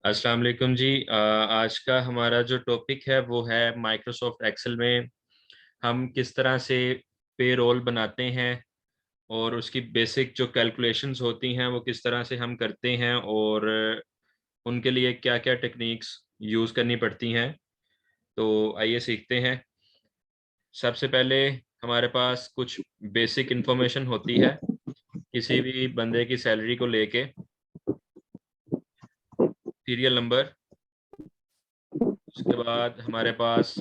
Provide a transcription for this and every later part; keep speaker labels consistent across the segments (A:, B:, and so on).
A: अस्सलाम वालेकुम जी। आज का हमारा जो टॉपिक है वो है माइक्रोसॉफ्ट एक्सेल में हम किस तरह से पे रोल बनाते हैं और उसकी बेसिक जो कैलकुलेशंस होती हैं वो किस तरह से हम करते हैं और उनके लिए क्या क्या टेक्निक्स यूज़ करनी पड़ती हैं। तो आइए सीखते हैं। सबसे पहले हमारे पास कुछ बेसिक इंफॉर्मेशन होती है किसी भी बंदे की सैलरी को लेके। सीरियल नंबर, उसके बाद हमारे पास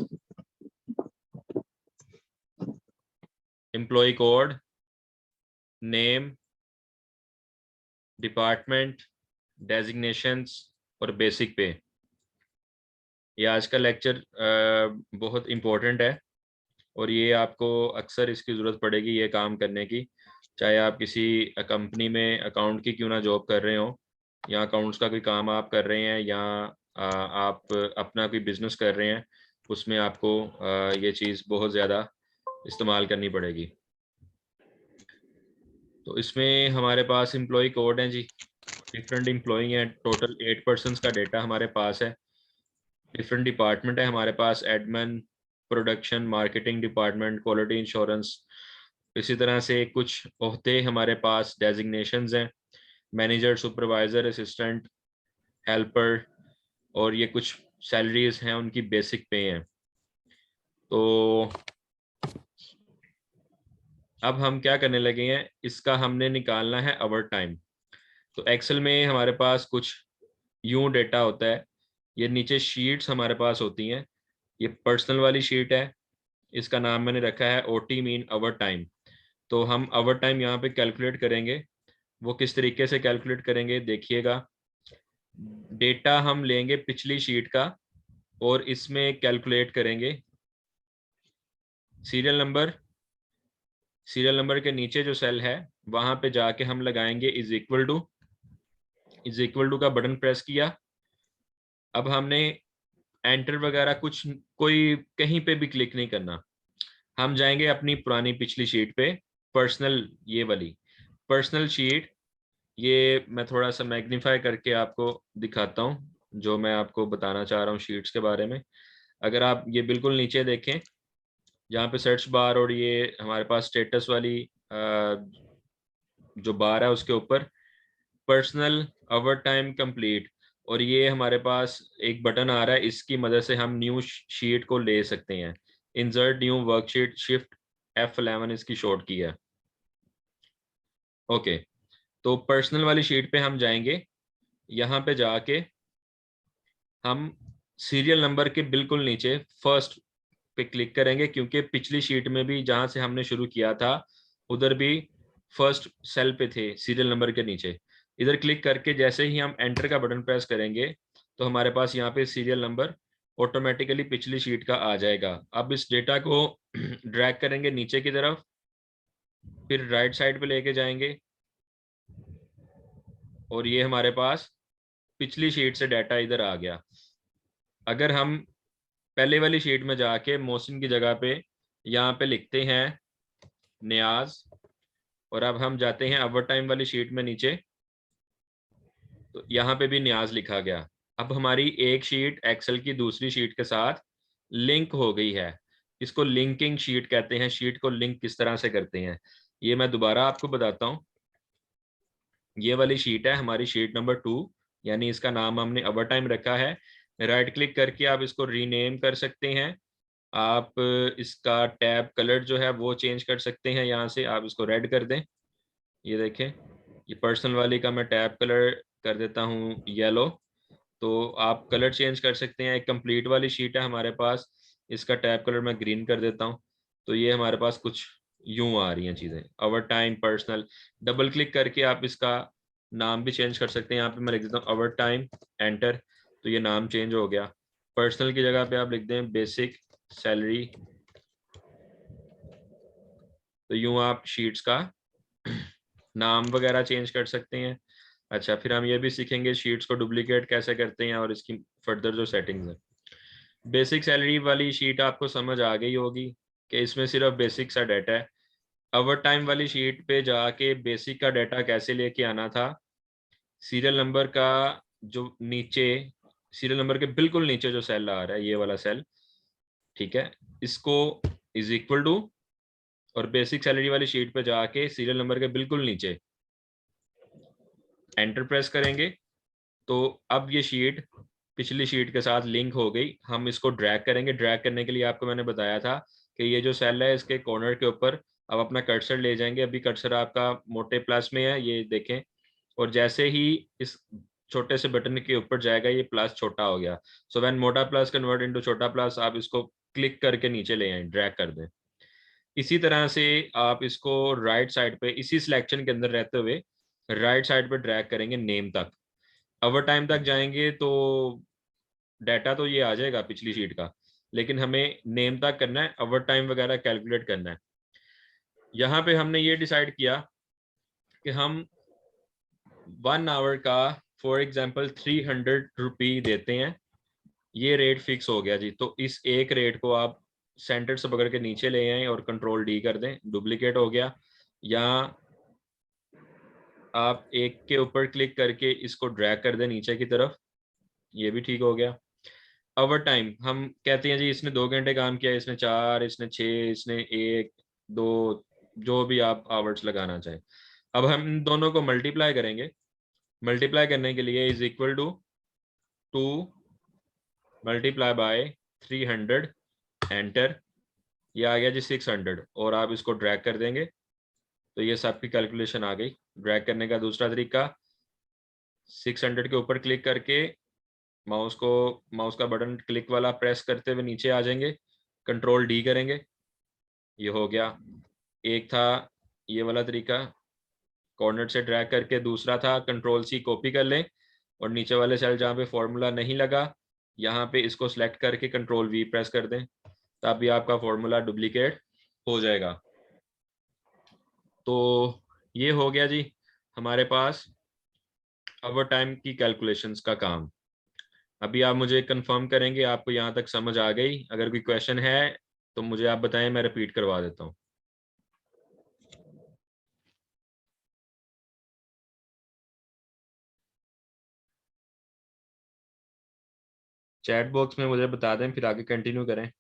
A: employ code, name, department, designations और बेसिक पे। ये आज का लेक्चर बहुत इम्पोर्टेंट है और ये आपको अक्सर इसकी ज़रूरत पड़ेगी ये काम करने की, चाहे आप किसी कंपनी में अकाउंट की क्यों ना जॉब कर रहे हो या अकाउंट्स का कोई काम आप कर रहे हैं या आप अपना कोई बिजनेस कर रहे हैं, उसमें आपको ये चीज़ बहुत ज़्यादा इस्तेमाल करनी पड़ेगी। तो इसमें हमारे पास एम्प्लॉय कोड है जी। डिफरेंट एम्प्लॉई हैं, टोटल 8 पर्सन्स का डेटा हमारे पास है। डिफरेंट डिपार्टमेंट है हमारे पास, admin, production, marketing department, quality insurance. इसी तरह से कुछ ओहदे हमारे पास, डेजिग्नेशंस हैं, मैनेजर, सुपरवाइज़र, असिस्टेंट, हेल्पर, और ये कुछ सैलरीज हैं, उनकी बेसिक पे हैं। तो अब हम क्या करने लगे हैं, इसका हमने निकालना है ओवर टाइम। तो एक्सेल में हमारे पास कुछ यूं डेटा होता है, ये नीचे शीट्स हमारे पास होती हैं। ये पर्सनल वाली शीट है, इसका नाम मैंने रखा है ओटी मीन ओवर टाइम। तो हम ओवर टाइम यहाँ पे कैलकुलेट करेंगे। वो किस तरीके से कैलकुलेट करेंगे देखिएगा। डेटा हम लेंगे पिछली शीट का और इसमें कैलकुलेट करेंगे सीरियल नंबर। सीरियल नंबर के नीचे जो सेल है वहां पे जाके हम लगाएंगे इज इक्वल टू का बटन प्रेस किया। अब हमने एंटर वगैरह कुछ कोई कहीं पे भी क्लिक नहीं करना। हम जाएंगे अपनी पुरानी पिछली शीट पे, पर्सनल, ये वाली पर्सनल शीट। ये मैं थोड़ा सा मैग्नीफाई करके आपको दिखाता हूँ जो मैं आपको बताना चाह रहा हूँ शीट्स के बारे में। अगर आप ये बिल्कुल नीचे देखें, जहाँ पे सर्च बार और ये हमारे पास स्टेटस वाली जो बार है उसके ऊपर पर्सनल ओवर टाइम कंप्लीट, और ये हमारे पास एक बटन आ रहा है, इसकी मदद से हम न्यू शीट को ले सकते हैं। Insert new worksheet, shift F11 इसकी शॉर्ट की है। ओके, तो पर्सनल वाली शीट पे हम जाएंगे। यहाँ पे जाके हम सीरियल नंबर के बिल्कुल नीचे फर्स्ट पे क्लिक करेंगे, क्योंकि पिछली शीट में भी जहां से हमने शुरू किया था उधर भी फर्स्ट सेल पे थे सीरियल नंबर के नीचे। इधर क्लिक करके जैसे ही हम एंटर का बटन प्रेस करेंगे तो हमारे पास यहाँ पे सीरियल नंबर ऑटोमेटिकली पिछली शीट का आ जाएगा। अब इस डेटा को ड्रैग करेंगे नीचे की तरफ, फिर राइट साइड पे लेके जाएंगे और ये हमारे पास पिछली शीट से डाटा इधर आ गया। अगर हम पहले वाली शीट में जाके मोहसिन की जगह पे यहाँ पे लिखते हैं नियाज, और अब हम जाते हैं ओवर टाइम वाली शीट में नीचे, तो यहाँ पे भी नियाज लिखा गया। अब हमारी एक शीट एक्सेल की दूसरी शीट के साथ लिंक हो गई है। इसको लिंकिंग शीट कहते हैं। शीट को लिंक किस तरह से करते हैं ये मैं दोबारा आपको बताता हूँ। ये वाली शीट है हमारी शीट नंबर 2, यानी इसका नाम हमने ओवर टाइम रखा है। राइट क्लिक करके आप इसको रीनेम कर सकते हैं। आप इसका टैब कलर जो है वो चेंज कर सकते हैं, यहाँ से आप इसको रेड कर दें। ये देखें, ये पर्सनल वाली का मैं टैब कलर कर देता हूँ येलो। तो आप कलर चेंज कर सकते हैं। एक कंप्लीट वाली शीट है हमारे पास, इसका टैब कलर मैं ग्रीन कर देता हूँ। तो ये हमारे पास कुछ यूं आ रही हैं चीज़ें, over time personal. Double click करके आप इसका नाम भी चेंज कर सकते हैं। यहाँ पे मैं लिख देता हूँ ओवर टाइम, एंटर, तो ये नाम चेंज हो गया। पर्सनल की जगह पे आप लिख दें बेसिक सैलरी। तो यूं आप शीट्स का नाम वगैरह चेंज कर सकते हैं। अच्छा, फिर हम ये भी सीखेंगे शीट्स को डुप्लीकेट कैसे करते हैं और इसकी फर्दर जो सेटिंग्स है। बेसिक सैलरी वाली शीट आपको समझ आ गई होगी कि इसमें सिर्फ बेसिक सा डाटा है। ओवर टाइम वाली शीट पे जाके बेसिक का डाटा कैसे लेके आना था, सीरियल नंबर का जो नीचे सीरियल नंबर के बिल्कुल नीचे जो सेल आ रहा है, ये वाला सेल, ठीक है, इसको इज इक्वल टू, और बेसिक सैलरी वाली शीट पे जाके सीरियल नंबर के बिल्कुल नीचे एंटर प्रेस करेंगे। तो अब ये शीट पिछली शीट के साथ लिंक हो गई। हम इसको ड्रैग करेंगे। ड्रैग करने के लिए आपको मैंने बताया था कि ये जो सेल है इसके कॉर्नर के ऊपर अब अपना कर्सर ले जाएंगे। अभी कर्सर आपका मोटे प्लस में है, ये देखें, और जैसे ही इस छोटे से बटन के ऊपर जाएगा ये प्लस छोटा हो गया। सो व्हेन मोटा प्लस कन्वर्ट इनटू छोटा प्लस, आप इसको क्लिक करके नीचे ले आए, ड्रैग कर दें। इसी तरह से आप इसको राइट साइड पे इसी सिलेक्शन के अंदर रहते हुए राइट साइड पे ड्रैग करेंगे नेम तक। ओवर टाइम तक जाएंगे तो डाटा तो ये आ जाएगा पिछली शीट का, लेकिन हमें नेम तक करना है, ओवर टाइम वगैरह कैलकुलेट करना है। यहाँ पे हमने ये डिसाइड किया कि हम 1 आवर का फॉर एग्जाम्पल 300 रुपी देते हैं। ये रेट फिक्स हो गया जी। तो इस एक रेट को आप सेंटर से पकड़ के नीचे ले आए और कंट्रोल डी कर दें, डुप्लीकेट हो गया। या आप एक के ऊपर क्लिक करके इसको ड्रैग कर दें नीचे की तरफ, ये भी ठीक हो गया। ओवर टाइम हम कहते हैं जी इसने 2 घंटे काम किया, इसने 4, इसने 6, इसने 1, 2, जो भी आप आवर्स लगाना चाहें। अब हम इन दोनों को मल्टीप्लाई करेंगे। मल्टीप्लाई करने के लिए is equal to 2 multiply by 300, enter. ये आ गया जी 600, और आप इसको ड्रैग कर देंगे तो ये सबकी कैलकुलेशन आ गई। ड्रैग करने का दूसरा तरीका, 600 के ऊपर क्लिक करके माउस का बटन क्लिक वाला प्रेस करते हुए नीचे आ जाएंगे, कंट्रोल डी करेंगे, ये हो गया। एक था ये वाला तरीका, कॉर्नर से ड्रैग करके, दूसरा था कंट्रोल सी कॉपी कर लें और नीचे वाले सेल जहाँ पे फॉर्मूला नहीं लगा यहाँ पे इसको सिलेक्ट करके कंट्रोल वी प्रेस कर दें, तब भी आपका फॉर्मूला डुप्लीकेट हो जाएगा। तो ये हो गया जी हमारे पास ओवर टाइम की कैलकुलेशंस का काम। अभी आप मुझे कंफर्म करेंगे आपको यहाँ तक समझ आ गई? अगर कोई क्वेश्चन है तो मुझे आप बताएं, मैं रिपीट करवा देता हूँ। चैट बॉक्स में मुझे बता दें, फिर आगे कंटिन्यू करें।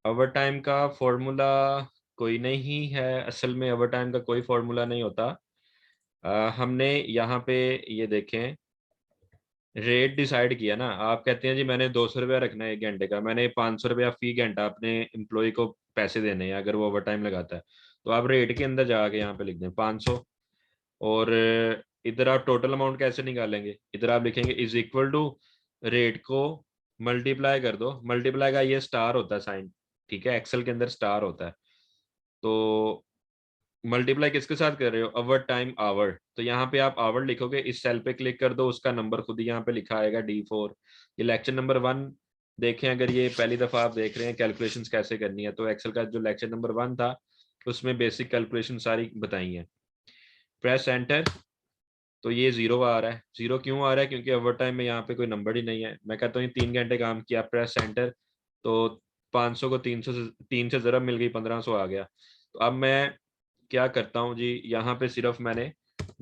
A: ओवर टाइम का फॉर्मूला कोई नहीं है, असल में ओवर टाइम का कोई फॉर्मूला नहीं होता। हमने यहाँ पे ये देखें रेट डिसाइड किया ना। आप कहते हैं जी मैंने 200 रुपया रखना है 1 घंटे का, मैंने 500 रुपया फी घंटा अपने एम्प्लॉय को पैसे देने हैं अगर वो ओवर टाइम लगाता है। तो आप रेट के अंदर जाके यहाँ पे लिख दें 500, और इधर आप टोटल अमाउंट कैसे निकालेंगे, इधर आप लिखेंगे इज इक्वल टू रेट को मल्टीप्लाई कर दो। मल्टीप्लाई का ये स्टार होता है साइन, ठीक है, एक्सेल के अंदर स्टार होता है। तो मल्टीप्लाई किसके साथ कर रहे हो, ओवर टाइम आवर, तो यहाँ पे आप आवर लिखोगे, इस सेल पे क्लिक कर दो, उसका नंबर खुद ही यहाँ पे लिखा आएगा D4। ये लेक्चर नंबर 1 देखें, अगर ये पहली दफा आप देख रहे हैं कैलकुलेशंस कैसे करनी है, तो एक्सेल का जो लेक्चर नंबर 1 था उसमें बेसिक कैलकुलेशन सारी बताई है। प्रेस एंटर, तो ये 0 आ रहा है। 0 क्यों आ रहा है, क्योंकि ओवर टाइम में यहाँ पे कोई नंबर ही नहीं है। मैं कहता हूँ 3 घंटे काम किया, प्रेस एंटर, तो 500 को 300 से 3 से ज़रब मिल गई, 1500 आ गया। तो अब मैं क्या करता हूँ जी, यहाँ पे सिर्फ मैंने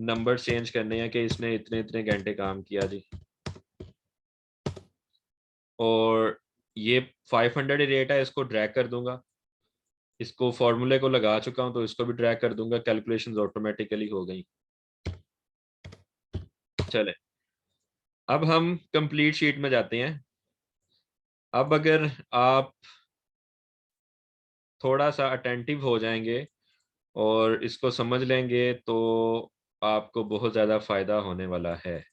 A: नंबर चेंज करने हैं कि इसने इतने इतने घंटे काम किया जी, और ये 500 ही रेट है, इसको ड्रैग कर दूंगा। इसको फॉर्मूले को लगा चुका हूँ तो इसको भी ड्रैग कर दूंगा, कैलकुलेशंस ऑटोमेटिकली हो गई। चले, अब हम कंप्लीट शीट में जाते हैं। अब अगर आप थोड़ा सा अटेंटिव हो जाएंगे और इसको समझ लेंगे तो आपको बहुत ज़्यादा फायदा होने वाला है।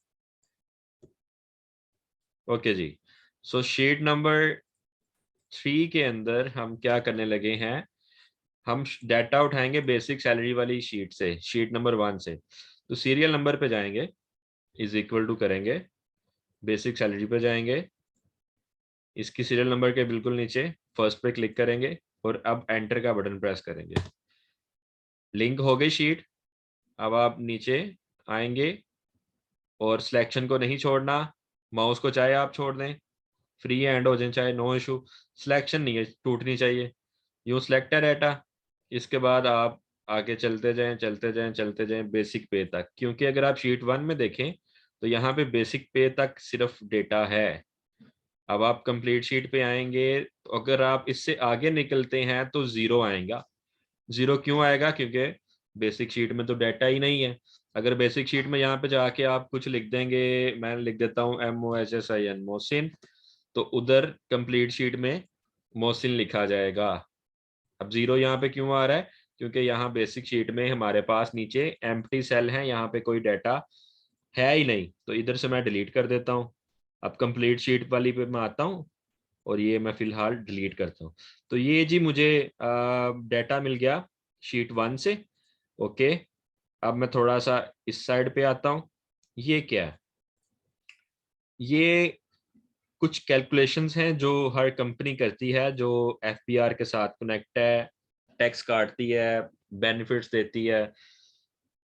A: ओके जी, सो शीट नंबर 3 के अंदर हम क्या करने लगे हैं, हम डाटा उठाएंगे बेसिक सैलरी वाली शीट से, शीट नंबर 1 से। तो सीरियल नंबर पे जाएंगे, इज इक्वल टू करेंगे, बेसिक सैलरी पे जाएंगे, इसकी सीरियल नंबर के बिल्कुल नीचे फर्स्ट पे क्लिक करेंगे और अब एंटर का बटन प्रेस करेंगे। लिंक हो गई शीट। अब आप नीचे आएंगे और सिलेक्शन को नहीं छोड़ना, माउस को चाहे आप छोड़ दें, फ्री हैंड हो जाए चाहे, नो इशू। सिलेक्शन नहीं है, टूटनी चाहिए। यूँ सिलेक्ट है डाटा। इसके बाद आप आगे चलते जाएं चलते जाएं चलते जाएं बेसिक पे तक, क्योंकि अगर आप शीट 1 में देखें तो यहाँ पे बेसिक पे तक सिर्फ डेटा है। अब आप कंप्लीट शीट पे आएंगे तो अगर आप इससे आगे निकलते हैं तो जीरो आएगा। जीरो क्यों आएगा? क्योंकि बेसिक शीट में तो डाटा ही नहीं है। अगर बेसिक शीट में यहाँ पे जाके आप कुछ लिख देंगे, मैं लिख देता हूँ MOHSIN मोहसिन, तो उधर कंप्लीट शीट में मोहसिन लिखा जाएगा। अब जीरो यहाँ पे क्यों आ रहा है? क्योंकि यहाँ बेसिक शीट में हमारे पास नीचे एम्प्टी सेल है, यहाँ पे कोई डाटा है ही नहीं, तो इधर से मैं डिलीट कर देता हूँ। अब कंप्लीट शीट वाली पे मैं आता हूँ और ये मैं फिलहाल डिलीट करता हूँ। तो ये जी मुझे डाटा मिल गया शीट 1 से। ओके, अब मैं थोड़ा सा इस साइड पे आता हूँ। ये क्या है? ये कुछ कैलकुलेशंस हैं जो हर कंपनी करती है, जो FBR के साथ कनेक्ट है, टैक्स काटती है, बेनिफिट्स देती है।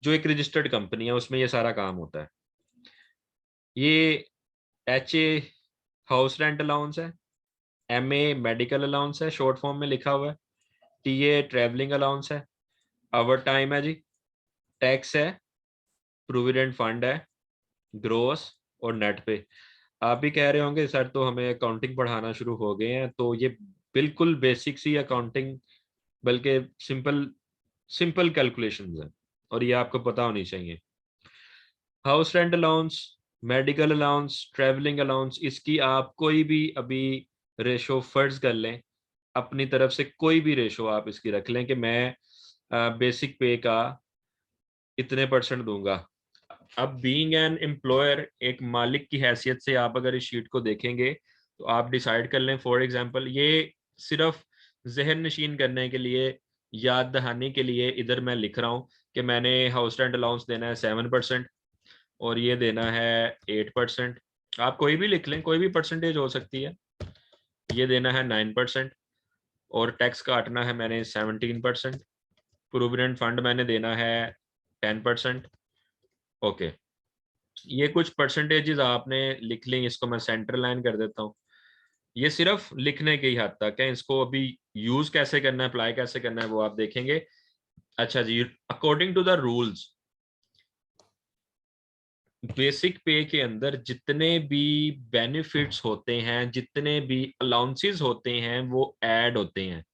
A: जो एक रजिस्टर्ड कंपनी है उसमें ये सारा काम होता है। ये HA हाउस रेंट अलाउंस है, MA मेडिकल अलाउंस है, शॉर्ट फॉर्म में लिखा हुआ है, TA ट्रैवलिंग अलाउंस है, ओवर टाइम है जी, टैक्स है, प्रोविडेंट फंड है, ग्रोस और नेट पे। आप भी कह रहे होंगे सर तो हमें अकाउंटिंग पढ़ाना शुरू हो गए हैं, तो ये बिल्कुल बेसिक सी अकाउंटिंग, बल्कि सिंपल सिंपल कैलकुलेशंस है और ये आपको पता होनी चाहिए। House rent allowance, medical allowance, travelling allowance, इसकी आप कोई भी अभी रेशो फर्ज कर लें, अपनी तरफ से कोई भी रेशो आप इसकी रख लें कि मैं बेसिक पे का इतने % दूंगा। अब बीइंग एन एम्प्लॉयर, एक मालिक की हैसियत से आप अगर इस शीट को देखेंगे तो आप डिसाइड कर लें। फॉर एग्जांपल ये सिर्फ जहन नशीन करने के लिए, याद दहानी के लिए इधर मैं लिख रहा हूँ कि मैंने हाउस रेंट अलाउंस देना है 7% और ये देना है 8%। आप कोई भी लिख लें, कोई भी परसेंटेज हो सकती है। ये देना है 9% और टैक्स काटना है मैंने 17%। प्रोविडेंट फंड मैंने देना है 10%। ओके, ये कुछ परसेंटेजेस आपने लिख ली। इसको मैं सेंटर लाइन कर देता हूँ। ये सिर्फ लिखने की हद तक है, इसको अभी यूज कैसे करना है, अप्लाई कैसे करना है वो आप देखेंगे। अच्छा जी, according to the rules, basic pay के अंदर जितने भी बेनिफिट्स होते हैं, जितने भी अलाउंसेस होते हैं, वो ऐड होते हैं।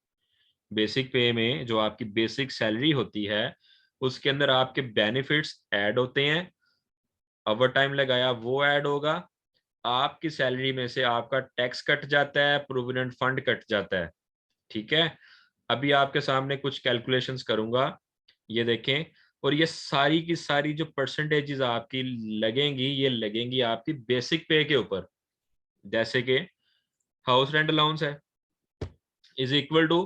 A: बेसिक पे में जो आपकी बेसिक सैलरी होती है उसके अंदर आपके बेनिफिट्स ऐड होते हैं। ओवर टाइम लगाया वो ऐड होगा, आपकी सैलरी में से आपका टैक्स कट जाता है, प्रोविडेंट फंड कट जाता है। ठीक है, अभी आपके सामने कुछ कैलकुलेशंस करूंगा, ये देखें। और ये सारी की सारी जो परसेंटेजेस आपकी लगेंगी, ये लगेंगी आपकी बेसिक पे के ऊपर। जैसे कि हाउस रेंट अलाउंस है इज इक्वल टू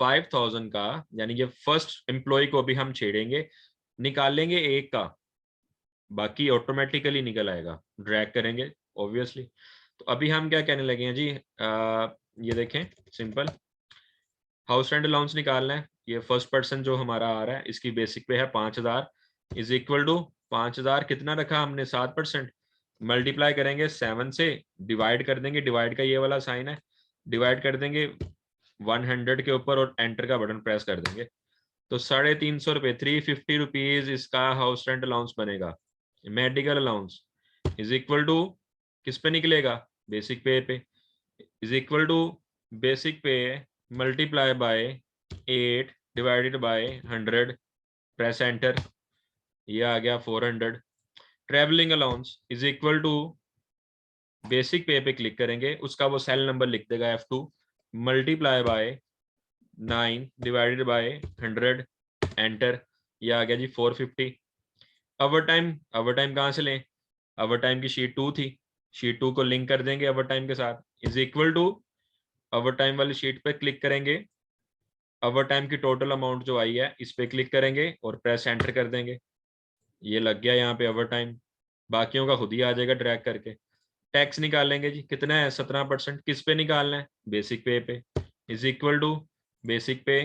A: 5000 का, यानी ये फर्स्ट एम्प्लॉय को अभी हम छेड़ेंगे, निकालेंगे एक का, बाकी ऑटोमेटिकली निकल आएगा, ड्रैग करेंगे ऑब्वियसली। तो अभी हम क्या कहने लगे हैं जी, ये देखें, सिंपल हाउस रेंट अलाउंस निकालना है। ये फर्स्ट पर्सन जो हमारा आ रहा है इसकी बेसिक पे है 5000 इज इक्वल टू 5000 कितना रखा हमने 7%, मल्टीप्लाई करेंगे 7 से, डिवाइड कर देंगे, डिवाइड का ये वाला साइन है, डिवाइड कर देंगे 100 के ऊपर और एंटर का बटन प्रेस कर देंगे। तो 350 रुपये, 350 रुपीज इसका हाउस रेंट अलाउंस बनेगा। Medical allowance is equal to किस पे निकलेगा, basic pay is equal to basic pay multiply by 8 divided by 100, press enter, ये आ गया 400। Travelling allowance is equal to basic pay click करेंगे, उसका वो सेल नंबर लिख देगा F2, multiply by 9 divided by 100, enter, ये आ गया जी 450। ओवर टाइम कहाँ से लें? ओवर टाइम की शीट 2 थी, शीट 2 को लिंक कर देंगे ओवर टाइम के साथ, is equal to overtime वाली शीट पे क्लिक करेंगे, ओवर टाइम की टोटल अमाउंट जो आई है इस पे क्लिक करेंगे और प्रेस एंटर कर देंगे। ये लग गया यहाँ पे ओवर टाइम, बाकियों का खुद ही आ जाएगा ड्रैग करके। टैक्स निकालेंगे जी, कितना है 17%, किस पे निकालना है, basic pay is equal to basic pay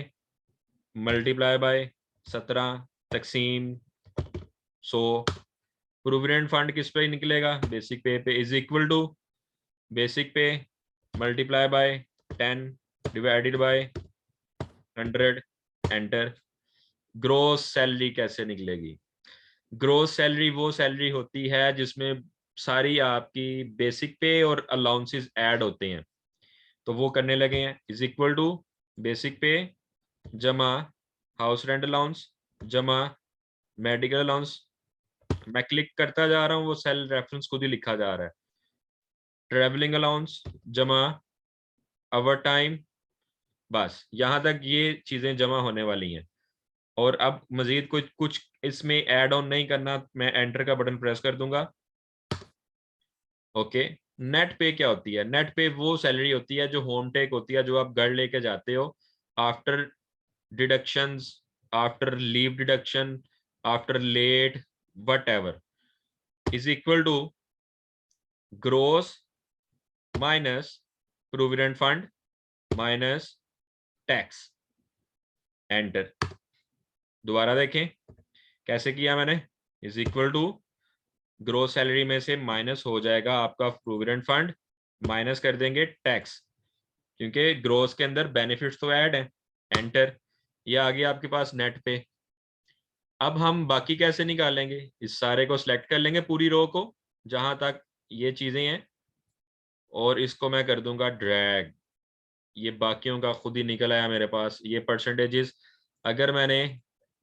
A: multiply bye 17 तकसीम 100। प्रोविडेंट फंड किस पे निकलेगा, basic pay is equal to basic pay multiply by 10 divided by 100, enter. Gross salary कैसे निकलेगी? ग्रोस सैलरी वो सैलरी होती है जिसमें सारी आपकी बेसिक पे और अलाउंसेस ऐड होते हैं, तो वो करने लगे हैं। इज इक्वल टू बेसिक पे जमा हाउस रेंट अलाउंस जमा मेडिकल अलाउंस। मैं क्लिक करता जा रहा हूँ, वो सेल रेफरेंस खुद ही लिखा जा रहा है। ट्रेवलिंग अलाउंस जमा ओवर टाइम। बस यहां तक ये चीजें जमा होने वाली हैं। और अब मजीद कुछ कुछ इसमें ऐड ऑन नहीं करना, मैं एंटर का बटन प्रेस कर दूंगा। ओके। नेट पे क्या होती है? नेट पे वो सैलरी होती है जो होम टेक होती है, जो आप घर लेके जाते हो after deductions, after leave deduction, after late, whatever, is equal to gross minus provident fund minus tax. Enter. दोबारा देखें कैसे किया मैंने। Is equal to gross salary में से माइनस हो जाएगा आपका प्रोविडेंट फंड, माइनस कर देंगे टैक्स, क्योंकि ग्रोस के अंदर बेनिफिट्स तो ऐड है। एंटर। ये आ गया आपके पास नेट पे। अब हम बाकी कैसे निकालेंगे? इस सारे को सिलेक्ट कर लेंगे, पूरी रो को जहां तक ये चीजें हैं, और इसको मैं कर दूंगा ड्रैग। ये बाकियों का खुद ही निकल आया मेरे पास। ये परसेंटेजेस अगर मैंने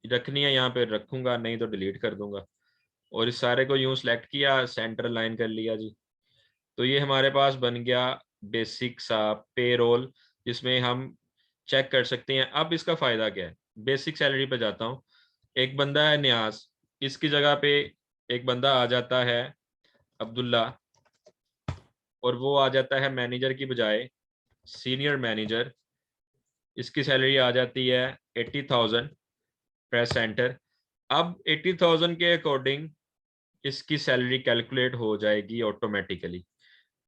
A: रखनी है यहाँ पे रखूंगा, नहीं तो डिलीट कर दूंगा। और इस सारे को यूं सेलेक्ट किया, सेंटर लाइन कर लिया जी। तो ये हमारे पास बन गया बेसिक सा पे रोल, जिसमें हम चेक कर सकते हैं। अब इसका फायदा क्या है? बेसिक सैलरी पे जाता हूँ। एक बंदा है न्याज, इसकी जगह पे एक बंदा आ जाता है अब्दुल्ला, और वो आ जाता है मैनेजर की बजाय सीनियर मैनेजर। इसकी सैलरी आ जाती है 80,000। Press enter. अब 80,000 के अकॉर्डिंग इसकी सैलरी कैलकुलेट हो जाएगी ऑटोमेटिकली।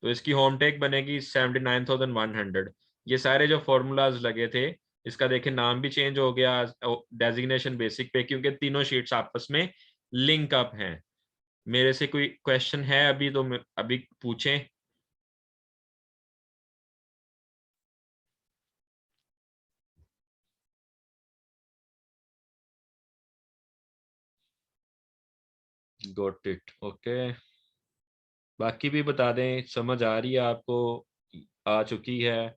A: तो इसकी होम टेक बनेगी 79,100। ये सारे जो फॉर्मूलाज लगे थे, इसका देखिए नाम भी चेंज हो गया डेजिग्नेशन बेसिक पे, क्योंकि तीनों शीट्स आपस में लिंक अप हैं। मेरे से कोई क्वेश्चन है अभी तो अभी पूछें। Got it. ओके। बाकी भी बता दें, समझ आ रही है आपको? आ चुकी है?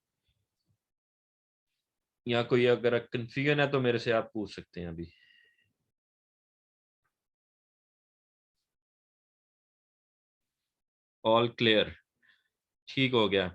A: या कोई अगर कंफ्यूजन है तो मेरे से आप पूछ सकते हैं अभी। All clear. ठीक हो गया।